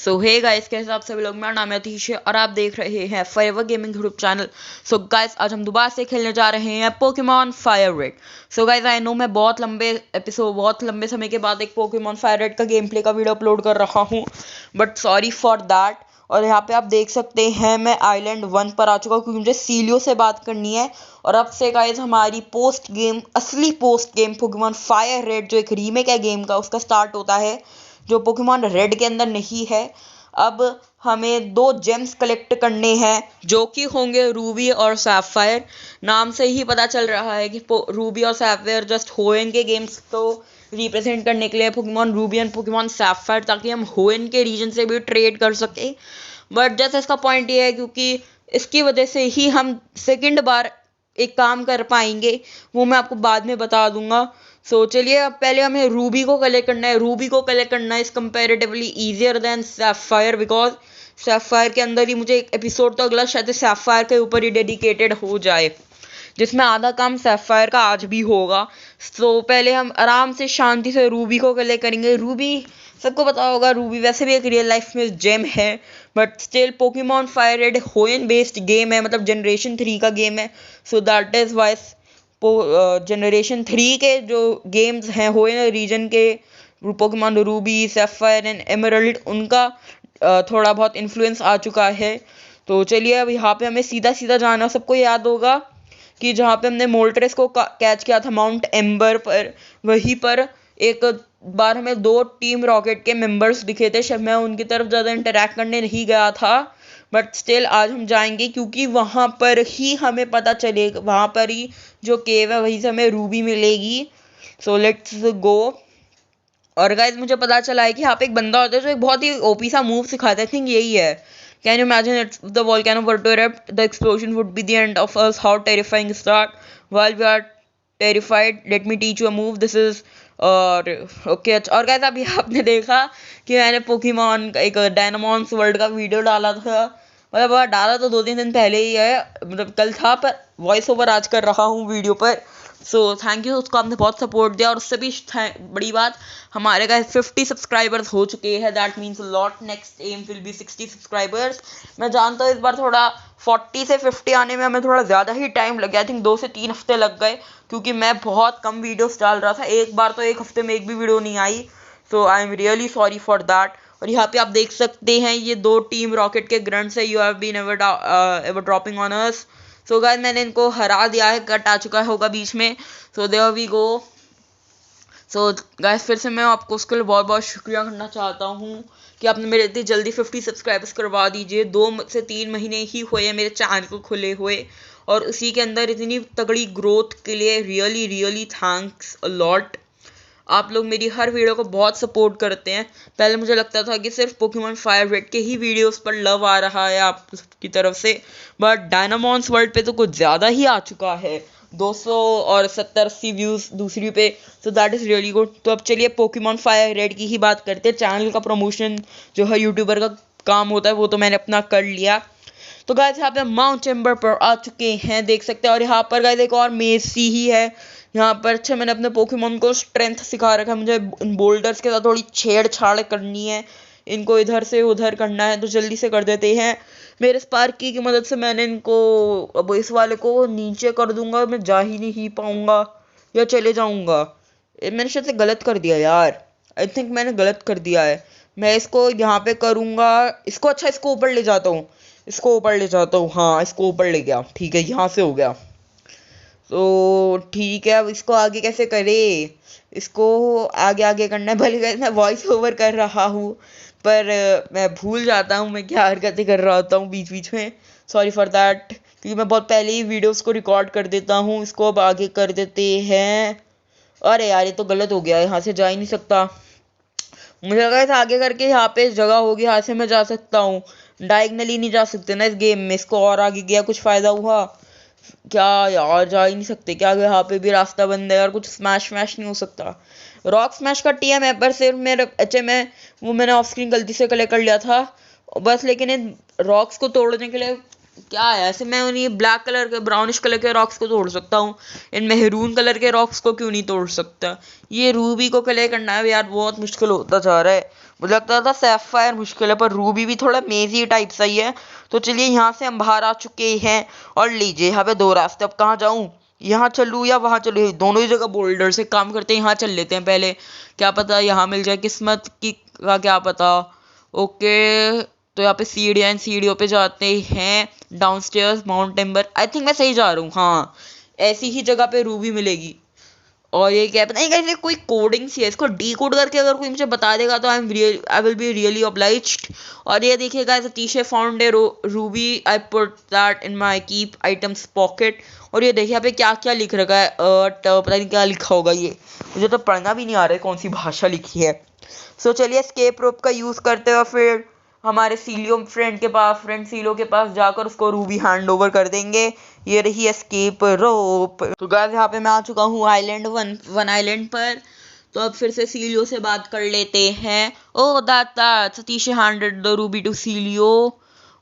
सो hey guys, कैसे आप सभी लोग। मेरा नाम है अतीश है और आप देख रहे हैं forever gaming group channel. So guys, आज हम दोबारा से खेलने जा रहे हैं Pokemon fire red. So guys, I know मैं बहुत लंबे समय के बाद एक पोकेमॉन फायर रेड का गेम प्ले का वीडियो अपलोड कर रहा हूँ, बट सॉरी फॉर दैट। और यहाँ पे आप देख सकते हैं मैं आइलैंड 1 पर आ चुका हूँ क्योंकि मुझे सीलियो से बात करनी है। और अब से गाइस हमारी असली post game Pokemon fire red, जो एक रीमेक है गेम का, उसका स्टार्ट होता है, जो पोकेमॉन रेड के अंदर नहीं है। अब हमें 2 जेम्स कलेक्ट करने हैं जो कि होंगे रूबी और सैफायर। नाम से ही पता चल रहा है कि रूबी और सैफायर जस्ट होएन के गेम्स को रिप्रेजेंट करने के लिए Pokemon Ruby and Pokemon sapphire, ताकि हम होएन के रीजन से भी ट्रेड कर सके। बट जैसे इसका पॉइंट ये है क्योंकि इसकी वजह से ही हम सेकंड बार एक काम कर पाएंगे, वो मैं आपको बाद में बता दूंगा। सो चलिए, अब पहले हमें रूबी को कलेक्ट करना है। रूबी को कलेक्ट करना is comparatively easier than sapphire, because sapphire के अंदर ही मुझे एक एपिसोड तो अगला शायद सैफायर के ऊपर ही डेडिकेटेड हो जाए, जिसमें आधा काम सैफायर का आज भी होगा। तो पहले हम आराम से शांति से रूबी को कलेक्ट करेंगे। रूबी सबको पता होगा, रूबी वैसे भी एक रियल लाइफ में जेम है, but still Pokemon fire red Hoenn based game है, मतलब जनरेशन 3 का गेम है। So that is why generation 3 के जो गेम्स हैं होएन रीजन के, Pokemon Ruby Sapphire and Emerald, उनका थोड़ा बहुत इन्फ्लुएंस आ चुका है। तो चलिए, अब यहाँ पे हमें सीधा सीधा जाना। सबको याद होगा कि जहाँ पे हमने मोल्ट्रेस को कैच किया था माउंट एम्बर पर, वहीं पर एक बार हमें 2 टीम रॉकेट के मेंबर्स दिखे थे। शायद मैं उनकी तरफ ज़्यादा इंटरेक्ट करने नहीं गया था, बट स्टिल आज हम जाएंगे क्योंकि वहाँ पर ही हमें पता चलेगा, वहाँ पर ही जो केव है वहीं से हमें रूबी मिलेगी। So let's go. और गाइज, मुझे पता चला है कि यहाँ पे एक बंदा होता है जो एक बहुत ही ओपी सा मूव सिखाता है। आई थिंक यही है। Can you imagine it's the volcano were to erupt, the explosion would be the end of us, how terrifying is that, while we are terrified, let me teach you a move, this is. और okay, अच्छा। और guys, अभी आपने देखा कि मैंने Pokemon का एक डायनामॉन्स वर्ल्ड का वीडियो डाला था, मतलब डाला तो 2-3 दिन पहले ही है, मतलब कल था, पर वॉइस ओवर आज कर रहा हूँ वीडियो पर। सो थैंक यू, उसको आपने बहुत सपोर्ट दिया। और उससे भी बड़ी बात, हमारे गाइस 50 सब्सक्राइबर्स हो चुके हैं, that means lot. Next aim will be 60 subscribers. मैं जानता हूँ इस बार थोड़ा 40 से 50 आने में हमें थोड़ा ज़्यादा ही टाइम लग गया। आई थिंक 2 से 3 हफ्ते लग गए, क्योंकि मैं बहुत कम वीडियोस डाल रहा था। एक बार तो एक हफ्ते में एक भी वीडियो नहीं आई। So I am really sorry for that. और यहाँ पे आप देख सकते हैं ये 2 टीम रॉकेट के ग्रंट्स है, you have been ever dropping on us. So guys, मैंने इनको हरा दिया है, कट आ चुका होगा बीच में। So there we go. So guys, फिर से मैं आपको उसके लिए बहुत बहुत शुक्रिया करना चाहता हूँ कि आपने मेरे इतनी जल्दी 50 सब्सक्राइबर्स करवा दीजिए। 2 से 3 महीने ही हुए हैं मेरे चैनल को खुले हुए, और उसी के अंदर इतनी तगड़ी ग्रोथ के लिए really really thanks a lot. आप लोग मेरी हर वीडियो को बहुत सपोर्ट करते हैं। पहले मुझे लगता था कि सिर्फ पोकेमॉन फायर रेड के ही वीडियोस पर लव आ रहा है आपकी तरफ से, बट डायनामॉन्स वर्ल्ड पे तो कुछ ज़्यादा ही आ चुका है, 200 और 70-80 व्यूज़ दूसरी पे। So that is really good. तो अब चलिए पोकेमॉन फायर रेड की ही बात करते हैं। चैनल का प्रमोशन जो हर यूट्यूबर का काम होता है वो तो मैंने अपना कर लिया। तो गाइस, यहाँ पे माउंट एम्बर पर आ चुके हैं, देख सकते हैं। और यहाँ पर गाइस एक और मेज सी ही है यहाँ पर। अच्छा, मैंने अपने पोकेमॉन को स्ट्रेंथ सिखा रखा है। मुझे बोल्डर्स के साथ थोड़ी छेड़छाड़ करनी है, इनको इधर से उधर करना है, तो जल्दी से कर देते हैं। मेरे स्पार्की की मदद से मैंने इनको, अब इस वाले को नीचे कर दूंगा। मैं जा ही नहीं पाऊंगा या चले जाऊंगा। मैंने शायद से गलत कर दिया यार, आई थिंक मैंने गलत कर दिया है। मैं इसको यहाँ पे करूँगा, इसको, अच्छा इसको ऊपर ले जाता हूँ, इसको ऊपर ले जाता हूँ। हाँ, इसको ऊपर ले गया, ठीक है, यहाँ से हो गया। तो ठीक है, अब इसको आगे कैसे करे, इसको आगे आगे करना है। भले मैं वॉइस ओवर कर रहा हूँ, पर मैं भूल जाता हूँ मैं क्या हरकतें कर रहा होता हूँ बीच बीच में। सॉरी फॉर दैट, क्योंकि मैं बहुत पहले ही वीडियोस को रिकॉर्ड कर देता हूँ। इसको अब आगे कर देते हैं। अरे यार, ये तो गलत हो गया, यहाँ से जा ही नहीं सकता। मुझे लगा था आगे करके यहाँ पे जगह होगी, यहाँ से मैं जा सकता हूँ। डायगनली नहीं जा सकते ना इस गेम में। इसको और आगे गया कुछ फ़ायदा हुआ क्या यार? जा ही नहीं सकते क्या? यहाँ पे भी रास्ता बंद है और कुछ स्मैश वैश नहीं हो सकता। रॉक स्मैश का टीएम है, पर सिर्फ मेरे एचएम है, वो मैंने ऑफ स्क्रीन गलती से कलेक्ट कर लिया था बस। लेकिन इन रॉक्स को तोड़ने के लिए क्या है, ऐसे मैं उन्हें ब्लैक कलर के, ब्राउनिश कलर के रॉक्स को तोड़ सकता हूँ, इन मेहरून कलर के रॉक्स को क्यों नहीं तोड़ सकता? ये रूबी को कलेक्ट करना है यार, बहुत मुश्किल होता जा रहा है। मुझे लगता था सैफायर मुश्किल है, पर रूबी भी थोड़ा मेजी टाइप सा ही है। तो चलिए यहाँ से हम बाहर आ चुके हैं और लीजिए यहाँ पे दो रास्ते। अब कहाँ जाऊँ, यहाँ चलूँ या वहाँ चलूँ, दोनों ही जगह बोल्डर से काम करते हैं। यहाँ चल लेते हैं पहले, क्या पता यहाँ मिल जाए, किस्मत की का क्या पता। ओके, तो यहाँ पे सीढ़ियाँ हैं, सीढ़ियों पे जाते हैं डाउनस्टेयर्स माउंट टेम्बर। आई थिंक मैं सही जा रहा हूँ, हाँ ऐसी ही जगह पे रूबी मिलेगी। और ये क्या पता नहीं कैसे कोई कोडिंग सी है, इसको डी कोड करके अगर कोई मुझे बता देगा तो I will be really obliged. और ये देखिएगा Satish found a Ruby, I put that in my keep items pocket. और ये देखिए यहाँ पे क्या क्या लिख रखा है, पता नहीं क्या लिखा होगा, ये मुझे तो पढ़ना भी नहीं आ रहा है कौन सी भाषा लिखी है। सो चलिए एस्केप रोप का यूज़ करते हुए फिर हमारे सीलियो फ्रेंड सीलो के पास जाकर उसको रूबी हैंड ओवर कर देंगे। ये रही एस्केप रोप। तो गाइस यहाँ पे मैं आ चुका हूँ आइलैंड वन आइलैंड पर। तो अब फिर से सीलियो से बात कर लेते हैं। Oh that Satish handed the ruby to Celio.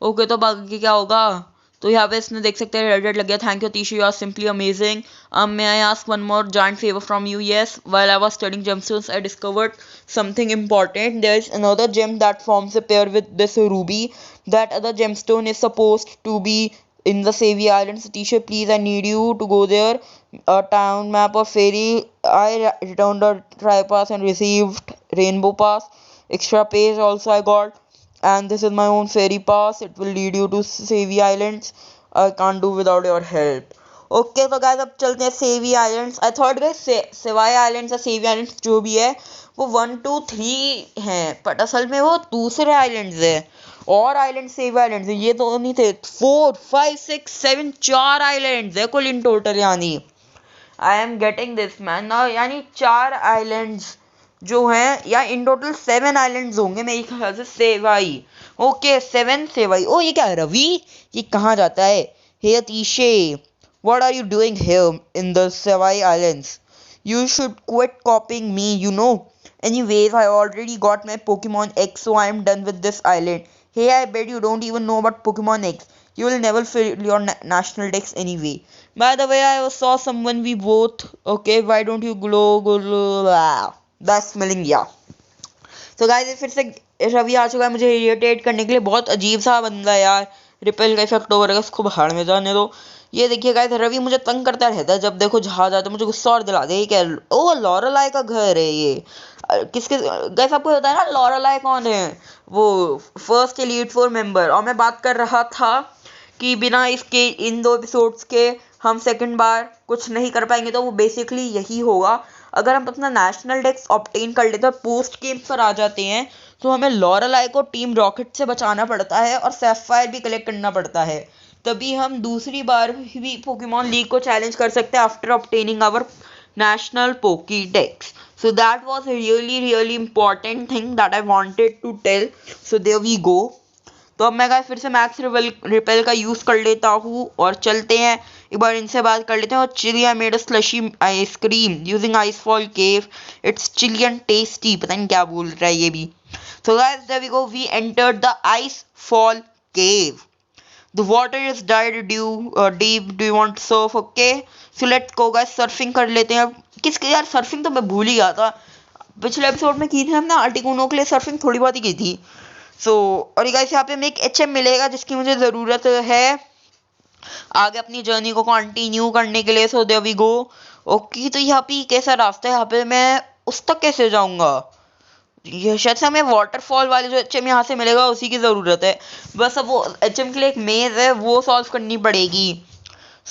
Okay, तो बाकी क्या होगा, तो यहाँ पे इसने देख सकते हैं रेड लग गया। थैंक यू तीशू, you are simply amazing. May I ask one more giant favour from you? Yes, while I was studying gemstones I discovered something important. There is another gem that forms a pair with this ruby. That other gemstone is supposed to be in the Savvy Islands. Tisha, please, I need you to go there. A town map of fairy. I returned a tri-pass and received rainbow pass. Extra page also I got. And this is my own fairy pass. It will lead you to Savvy Islands. I can't do without your help. Okay तो guys अब चलते हैं सेवी islands. I thought guys sevai islands या सेवी islands जो भी है वो 1 2 3 हैं, बट असल में वो दूसरे आइलैंड्स है। और आइलैंड सेवी आइलैंड्स है, ये तो नहीं थे। 4 5 6 7 4 आइलैंड्स है कुल इन टोटल। यानी I am getting this man ना, यानी 4 आइलैंड्स जो हैं, या इन टोटल 7 आइलैंड्स होंगे मेरे ख्याल से सेवाई। ओके 7 सेवाई। ओ ये क्या है रवि, ये कहाँ जाता है? हे अतीशे, what are you doing here in the Savai Islands? You should quit copying me, you know. Anyways, I already got my Pokemon X, so I am done with this island. Hey, I bet you don't even know about Pokemon X. You will never fill your national dex anyway. By the way, I saw someone we both. Okay, why don't you glow? That's smelling, yeah. तो guys फिर से रवि आ चुका है मुझे irritate करने के लिए। बहुत अजीब सा बंदा है यार, रिपेल का इफेक्ट ओवर है, उसको भाड़ में जाने दो। ये देखिए गाइस रवि मुझे तंग करता रहता है, जब देखो जहाज आता है मुझे गुस्सा और दिला दे। क्या, ओ लॉरेलाई का घर है ये। किसके गाइस आपको पता है ना लॉरेलाई कौन है? वो फर्स्ट एलीट 4 मेंबर। और मैं बात कर रहा था कि बिना इसके इन 2 एपिसोड्स के हम सेकंड बार कुछ नहीं कर पाएंगे, तो वो बेसिकली यही होगा। अगर हम अपना नेशनल डेक्स ऑब्टेन कर लेते हैं और पोस्ट गेम पर आ जाते हैं तो हमें लॉरेलाई को टीम रॉकेट से बचाना पड़ता है और सैफायर भी कलेक्ट करना पड़ता है, तभी हम दूसरी बार भी पोकेमॉन लीग को चैलेंज कर सकते हैं after obtaining our national Pokédex. So that was a really important thing that I wanted to tell. So there we go. तो अब मैं गाइस फिर से मैक्स रिपेल का यूज़ कर लेता हूँ और चलते हैं एक बार इनसे बात कर लेते हैं। और चिलिया made slushy ice cream using icefall cave, it's Chilean tasty. पता नहीं क्या बोल रहा है ये भी। So guys, there we go. We entered the Icefall Cave. The water is deep. Do you want to surf? Okay. So let's go guys. Surfing कर लेते हैं। किसके यार सर्फिंग तो मैं भूल ही गया था। पिछले एपिसोड में की थी हमने आर्टिकुनो के लिए सर्फिंग, थोड़ी बहुत ही की थी। और ये गाइस यहाँ पे हमें एक HM मिलेगा जिसकी मुझे ज़रूरत है आगे अपनी जर्नी को कंटिन्यू करने के लिए। So there we go. Okay, तो यहाँ पे कैसा रास्ता है, यहाँ पे मैं उस तक कैसे जाऊँगा? ये शायद से हमें वाटरफॉल वाले जो HM यहाँ से मिलेगा उसी की ज़रूरत है। बस अब वो HM के लिए एक मेज़ है वो सॉल्व करनी पड़ेगी।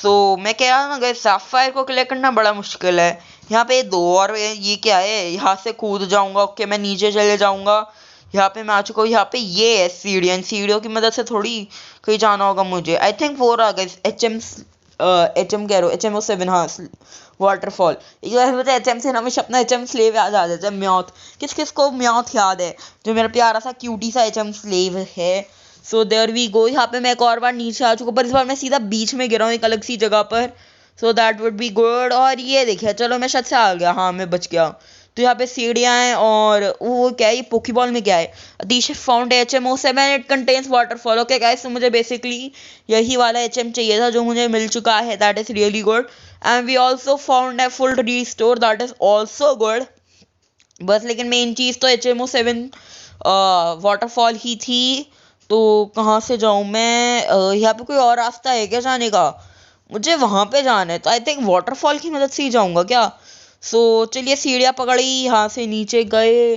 मैं कह रहा हूँ ना गाइस, सैफायर को क्लियर करना बड़ा मुश्किल है। यहाँ पे 2 और ये क्या है, यहाँ से कूद जाऊँगा। ओके, मैं नीचे चले जाऊँगा। यहाँ पे मैं आ चुका हूँ। यहाँ पे ये है सीढ़ियों की मदद से थोड़ी कहीं जाना होगा मुझे। आई थिंक 4 आ गए HM कह रहा हूँ, HM07। हाँ, वाटरफॉल। मुझे HM से हमेशा अपना HM स्लेव याद आ जाता है, म्याथ। किस किस को म्याथ याद है, जो मेरा प्यारा सा क्यूटी सा HM स्लेव है। So there we go. यहाँ पे मैं एक और बार नीचे आ चुका, पर इस बार मैं सीधा बीच में गिरा हूँ एक अलग सी जगह पर। So that would be good. और ये देखिए, चलो मैं शायद से आ गया। हाँ, मैं बच गया। तो यहाँ पे सीढ़ियाँ हैं और वो क्या है, ये पोकेबॉल में क्या है, Atish found HM07, it contains waterfall. Okay guys, तो मुझे बेसिकली यही वाला HM चाहिए था जो मुझे मिल चुका है। That is really good. And we also found a full restore, that is also good. बस लेकिन मेन चीज़ तो HM07 वाटरफॉल ही थी। तो कहाँ से जाऊँ मैं? यहाँ पे कोई और रास्ता है क्या जाने का? मुझे वहाँ पे जाना है, तो आई थिंक वाटरफॉल की मदद से ही जाऊँगा क्या? सो चलिए सीढ़ियाँ पकड़ी, यहाँ से नीचे गए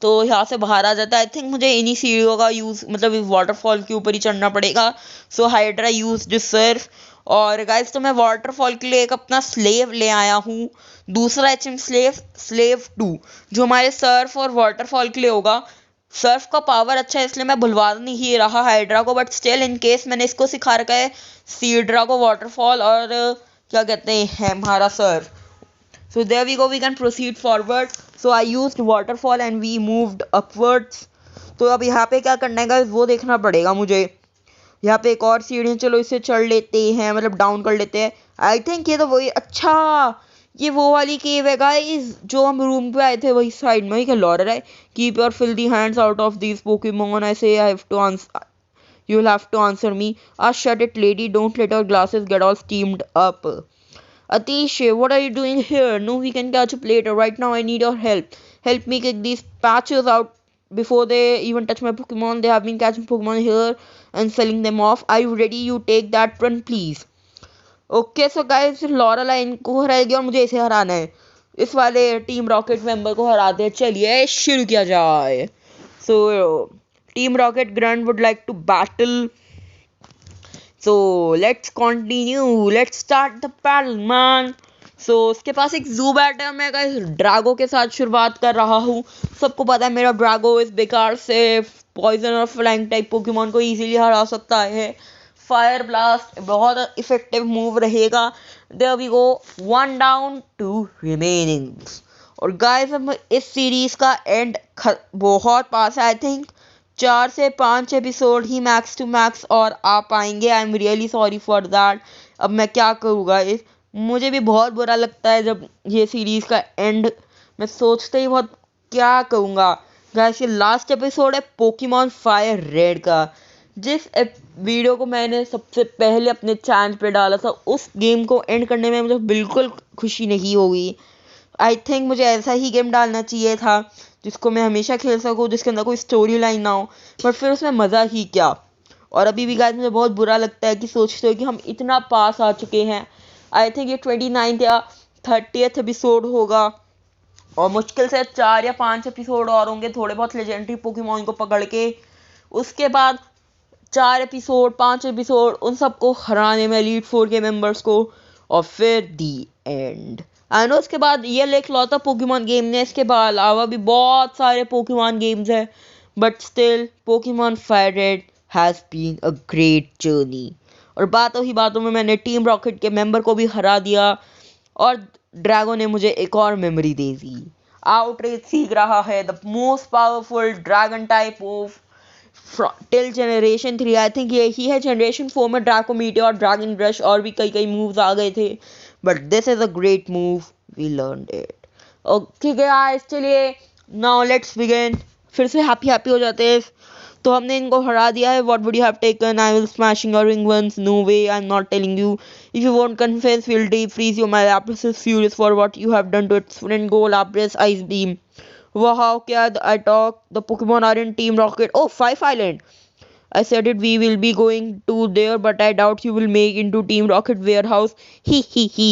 तो यहाँ से बाहर आ जाता है। आई थिंक मुझे इन्हीं सीढ़ियों का यूज़, मतलब इस वाटरफॉल के ऊपर ही चढ़ना पड़ेगा। सो हाइड्रा यूज दिस सर्फ। और गाइस तो मैं वाटरफॉल के लिए एक अपना स्लेव ले आया हूँ, दूसरा एचएम स्लेव, स्लेव 2, जो हमारे सर्फ और वाटरफॉल के लिए होगा। सर्फ का पावर अच्छा है इसलिए मैं भुलवा नहीं रहा हाइड्रा को, बट स्टिल इन केस मैंने इसको सिखा रखा है सीड्रा को वाटरफॉल और क्या कहते हैं हमारा Surf. So there we go, we can proceed forward. So I used waterfall and we moved upwards. तो अब यहाँ पे क्या करना है guys, वो देखना पड़ेगा मुझे। यहाँ पे एक और सीढ़ी, चलो इसे चढ़ लेते हैं, मतलब डाउन कर लेते हैं। आई थिंक ये तो वही, अच्छा ये वो वाली केव है गाइस जो हम रूम पे आए थे, वही साइड में ही क्या लॉरर है। Keep your filthy hands out of these Pokemon, I say I have to answer, you will have to answer me. Ah, shut it lady, don't let our glasses get all steamed up. Atish, what are you doing here? No, we can catch up later. Right now, I need your help. Help me kick these patches out before they even touch my Pokemon. They have been catching Pokemon here and selling them off. Are you ready? You take that run, please. Okay, so guys, लॉरेलाई को हराएगी और मुझे इसे हराना है। इस वाले team rocket member को हराते हैं। चलिए शुरू किया जाए। So, Team Rocket Grunt would like to battle. So let's continue. Let's start the battle, man. So उसके पास एक ज़ूबैट है, मैं गाइस ड्रैगो के साथ शुरुआत कर रहा हूँ। सबको पता है मेरा ड्रैगो इस बेकार से पॉइजन और फ्लैंक टाइप पोकेमॉन को इजीली हरा सकता है। फायर ब्लास्ट बहुत इफेक्टिव मूव रहेगा। There we go, 1 down 2 remaining. और गाइस अब इस सीरीज का एंड बहुत पास है। आई थिंक 4 से 5 एपिसोड ही मैक्स टू मैक्स और आ पाएंगे। I am really sorry for that. अब मैं क्या करूँगा, मुझे भी बहुत बुरा लगता है जब ये सीरीज़ का एंड मैं सोचते ही बहुत क्या कहूँगा। गाइस ये लास्ट एपिसोड है पोकेमॉन फायर रेड का। जिस वीडियो को मैंने सबसे पहले अपने चैनल पे डाला था, उस गेम को एंड करने में मुझे बिल्कुल खुशी नहीं होगी। आई थिंक मुझे ऐसा ही गेम डालना चाहिए था जिसको मैं हमेशा खेल सकूँ, जिसके अंदर कोई स्टोरी लाइन ना हो, बट फिर उसमें मज़ा ही क्या। और अभी भी गाइस मुझे बहुत बुरा लगता है कि सोचते हो कि हम इतना पास आ चुके हैं। आई थिंक ये 29 या 30th एपिसोड होगा और मुश्किल से 4 या 5 एपिसोड और होंगे थोड़े बहुत लेजेंडरी पोकेमॉन को पकड़ के। उसके बाद 4 एपिसोड 5 एपिसोड उन सबको हराने में, एलीट 4 के मेंबर्स को, और फिर दी एंड। आई नो इसके बाद ये इकलौता पोकेमॉन गेम ने, इसके बाद अलावा भी बहुत सारे पोकेमॉन गेम्स हैं, but still Pokemon fire red has been a great journey. और बातों ही बातों में मैंने टीम रॉकेट के मेंबर को भी हरा दिया और ड्रैगो ने मुझे एक और मेमोरी दे दी। आउटरेज सीख रहा है the most powerful dragon type of till generation 3। I think यही है जनरेशन 4 में ड्रैको मीटियोर, ड्रैगन ब्रश और भी कई कई मूव्स आ गए थे, but this is a great move, we learned it. Okay guys, चलिए नाउ लेट्स बिगिन। फिर से हैप्पी हो जाते हैं। तो हमने इनको हरा दिया है। What would you have taken? I will smashing your ring once, no way, I am not telling you. If you won't confess, will deep freeze you. My Lapras is furious for what you have done to its friend. Go Lapras, ice beam. Wow, Kyad, I talk. The Pokemon are in Team Rocket. Oh, Five Island. I said it, we will be going to there, but I doubt you will make into Team Rocket warehouse. He.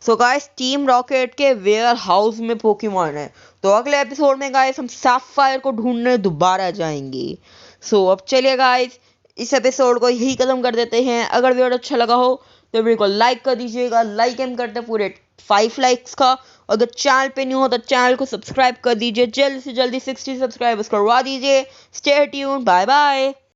So guys, Team Rocket के warehouse में Pokemon है। तो अगले episode में guys हम sapphire को ढूंढने दोबारा जाएंगे। सो अब चलिए गाइस, इस एपिसोड को यही खत्म कर देते हैं। अगर वीडियो अच्छा लगा हो तो वीडियो को लाइक कर दीजिएगा। लाइक हम करते हैं पूरे 5 लाइक्स का। अगर चैनल पे न्यू हो तो चैनल को सब्सक्राइब कर दीजिए। जल्द से जल्दी 60 सब्सक्राइबर्स करवा दीजिए। Stay tuned, bye bye.